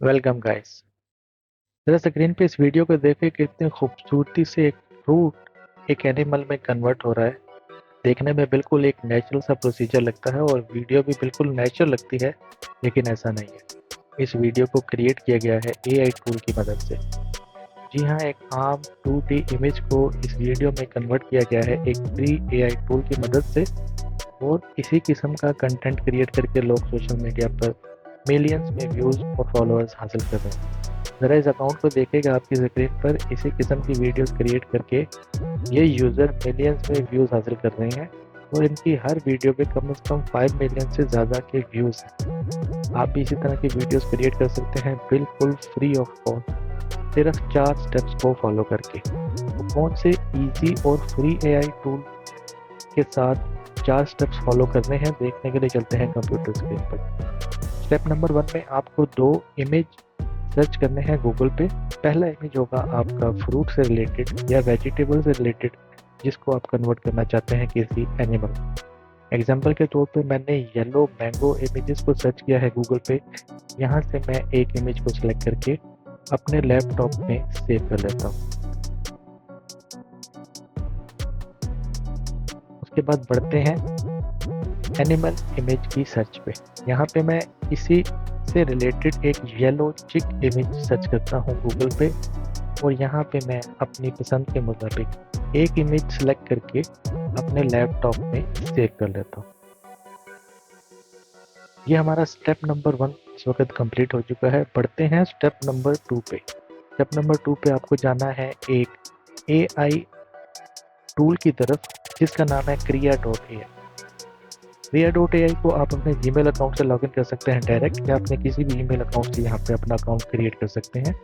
Welcome guys. जरा screen पे इस वीडियो को देखें कितनी खूबसूरती से एक फ्रूट एक एनिमल में कन्वर्ट हो रहा है। देखने में बिल्कुल एक नेचुरल सा प्रोसीजर लगता है और वीडियो भी बिल्कुल नेचुरल लगती है, लेकिन ऐसा नहीं है। इस वीडियो को क्रिएट किया गया है एआई टूल की मदद से। जी हाँ, एक आम 2D इमेज को इस वीडियो में कन्वर्ट किया गया है एक फ्री एआई टूल की मदद से, और इसी किस्म का कंटेंट क्रिएट करके लोग सोशल मीडिया पर मिलियंस में व्यूज़ और फॉलोअर्स हासिल कर रहे हैं। ज़रा इस अकाउंट को देखेगा आपकी स्क्रीन पर। इसी किस्म की वीडियोस क्रिएट करके ये यूज़र मिलियंस में व्यूज़ हासिल कर रहे हैं, और इनकी हर वीडियो पे कम से कम 5 मिलियन से ज़्यादा के व्यूज़ हैं। आप भी इसी तरह की वीडियोस क्रिएट कर सकते हैं बिल्कुल फ्री ऑफ कॉस्ट, सिर्फ 4 स्टेप्स को फॉलो करके। तो कौन से ईजी और फ्री एआई टूल के साथ 4 स्टेप्स फॉलो करने हैं, देखने के लिए चलते हैं कंप्यूटर स्क्रीन पर। स्टेप नंबर 1 में आपको 2 इमेज सर्च करने हैं गूगल पे। पहला इमेज होगा आपका फ्रूट से रिलेटेड या वेजिटेबल से रिलेटेड, जिसको आप कन्वर्ट करना चाहते हैं किसी एनिमल। एग्जाम्पल के तौर पे मैंने येलो मैंगो इमेजेस को सर्च किया है गूगल पे। यहाँ से मैं एक इमेज को सिलेक्ट करके अपने लैपटॉप में सेव कर लेता हूँ। उसके बाद बढ़ते हैं एनिमल इमेज की सर्च पे। यहाँ पे मैं इसी से रिलेटेड एक येलो चिक इमेज सर्च करता हूँ गूगल पे, और यहाँ पे मैं अपनी पसंद के मुताबिक एक इमेज सेलेक्ट करके अपने लैपटॉप में सेव कर लेता हूँ। ये हमारा स्टेप नंबर 1 इस वक्त कंप्लीट हो चुका है। बढ़ते हैं स्टेप नंबर 2 पे। स्टेप नंबर 2 पे आपको जाना है एक एआई टूल की तरफ, जिसका नाम है क्रिया.ai। क्रिया.ai को आप अपने जीमेल अकाउंट से लॉगिन कर सकते हैं डायरेक्ट, या अपने किसी भी ईमेल अकाउंट से यहाँ पे अपना अकाउंट क्रिएट कर सकते हैं।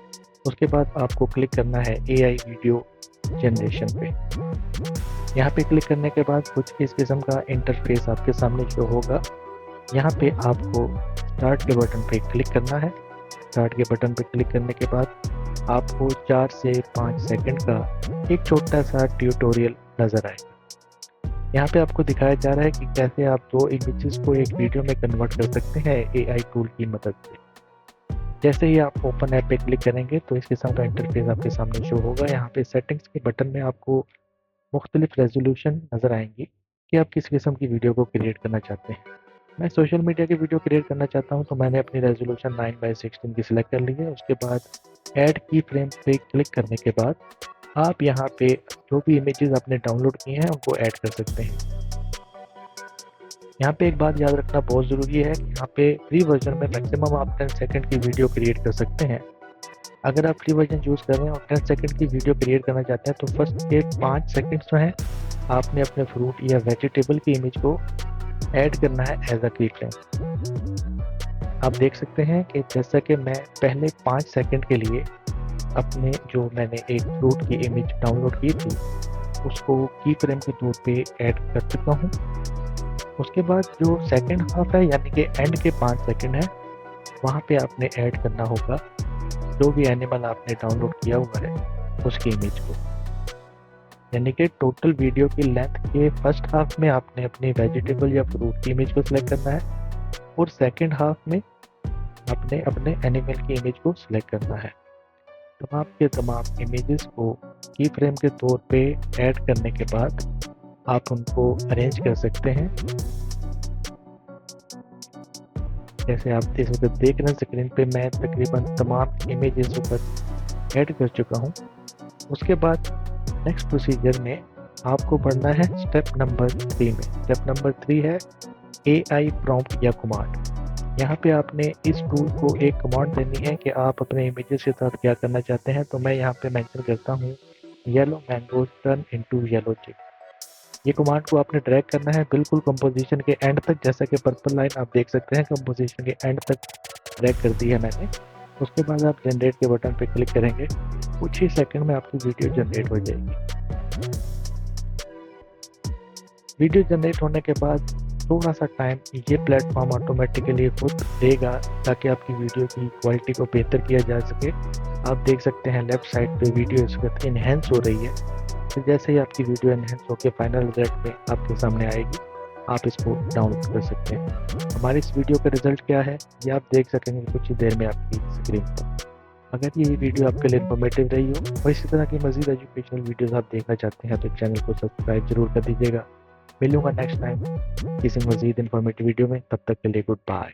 उसके बाद आपको क्लिक करना है एआई वीडियो जनरेशन पे। यहाँ पे क्लिक करने के बाद कुछ इस किस्म का इंटरफेस आपके सामने शो होगा। यहाँ पे आपको स्टार्ट के बटन पे क्लिक करना है। स्टार्ट के बटन पे क्लिक करने के बाद आपको 4 से 5 सेकंड का एक छोटा सा ट्यूटोरियल नज़र आएगा। यहाँ पे आपको दिखाया जा रहा है कि कैसे आप 2 इमेजेस को एक वीडियो में कन्वर्ट कर सकते हैं एआई टूल की मदद से। जैसे ही आप ओपन ऐप पे क्लिक करेंगे तो इस किस्म का इंटरफेस आपके सामने शो होगा। यहाँ पे सेटिंग्स के बटन में आपको मुख्तलिफ रेजोल्यूशन नज़र आएंगी कि आप किस किस्म की वीडियो को क्रिएट करना चाहते हैं। मैं सोशल मीडिया की वीडियो क्रिएट करना चाहता हूँ, तो मैंने अपनी रेजोल्यूशन 9:16 की सिलेक्ट कर ली है। उसके बाद ऐड की फ्रेम पे क्लिक करने के बाद आप यहाँ पे जो भी इमेजेस आपने डाउनलोड किए हैं उनको ऐड कर सकते हैं। यहाँ पे एक बात याद रखना बहुत ज़रूरी है कि यहाँ पे फ्री वर्जन में मैक्सिमम आप 10 सेकंड की वीडियो क्रिएट कर सकते हैं। अगर आप फ्री वर्जन यूज़ कर रहे हैं और 10 सेकंड की वीडियो क्रिएट करना चाहते हैं, तो फर्स्ट के 5 सेकंड्स जो हैं आपने अपने फ्रूट या वेजिटेबल की इमेज को ऐड करना है एज अ की फ्रेम। आप देख सकते हैं कि जैसा कि मैं पहले 5 सेकंड के लिए अपने जो मैंने एक फ्रूट की इमेज डाउनलोड की थी उसको की फ्रेम के तौर पे ऐड कर चुका हूँ। उसके बाद जो सेकंड हाफ है, यानी कि एंड के 5 सेकंड है, वहाँ पे आपने ऐड करना होगा जो भी एनिमल आपने डाउनलोड किया हुआ है उसकी इमेज को। यानी कि टोटल वीडियो की लेंथ के फर्स्ट हाफ में आपने अपनी वेजिटेबल या फ्रूट की इमेज को सिलेक्ट करना है, और सेकंड हाफ में आपने अपने एनिमल की इमेज को सिलेक्ट करना है। तमाम के तमाम इमेजेस को की फ्रेम के तौर पे ऐड करने के बाद आप उनको अरेंज कर सकते हैं। जैसे आप इस वक्त देख रहे हैं स्क्रीन पे, मैं तकरीबन तमाम इमेजेस ऊपर ऐड कर चुका हूँ। उसके बाद नेक्स्ट प्रोसीजर में आपको बढ़ना है स्टेप नंबर 3 में। स्टेप नंबर 3 है एआई प्रॉम्प्ट या कमांड। यहाँ पे आपने इस टूल को एक कमांड देनी है कि आप अपने इमेजेस के साथ क्या करना चाहते हैं। तो मैं यहाँ पे मेंशन करता हूँ yellow mango turn into yellow चिक। ये कमांड को आपने ड्रैग करना है बिल्कुल कंपोजिशन के एंड तक। जैसा कि पर्पल लाइन आप देख सकते हैं कंपोजिशन के एंड तक ड्रैग कर दी है मैंने। उसके बाद आप जनरेट के बटन पे क्लिक करेंगे, कुछ ही सेकंड में आपकी वीडियो जनरेट हो जाएगी। वीडियो जनरेट होने के बाद थोड़ा सा टाइम ये प्लेटफॉर्म ऑटोमेटिकली खुद देगा ताकि आपकी वीडियो की क्वालिटी को बेहतर किया जा सके। आप देख सकते हैं लेफ्ट साइड पे वीडियो इस वक्त इन्हेंस हो रही है। तो जैसे ही आपकी वीडियो इन्हेंस होकर फाइनल रिजल्ट में आपके सामने आएगी, आप इसको डाउनलोड कर सकते हैं। हमारी इस वीडियो का रिजल्ट क्या है ये आप देख सकेंगे कुछ ही देर में आपकी स्क्रीन पर। अगर ये वीडियो आपके लिए इन्फॉर्मेटिव रही हो और इसी तरह की मजीद एजुकेशनल वीडियोस आप देखना चाहते हैं तो चैनल को सब्सक्राइब जरूर कर दीजिएगा। मिलूंगा नेक्स्ट टाइम किसी मजीद इन्फॉर्मेटिव वीडियो में, तब तक के लिए गुड बाय।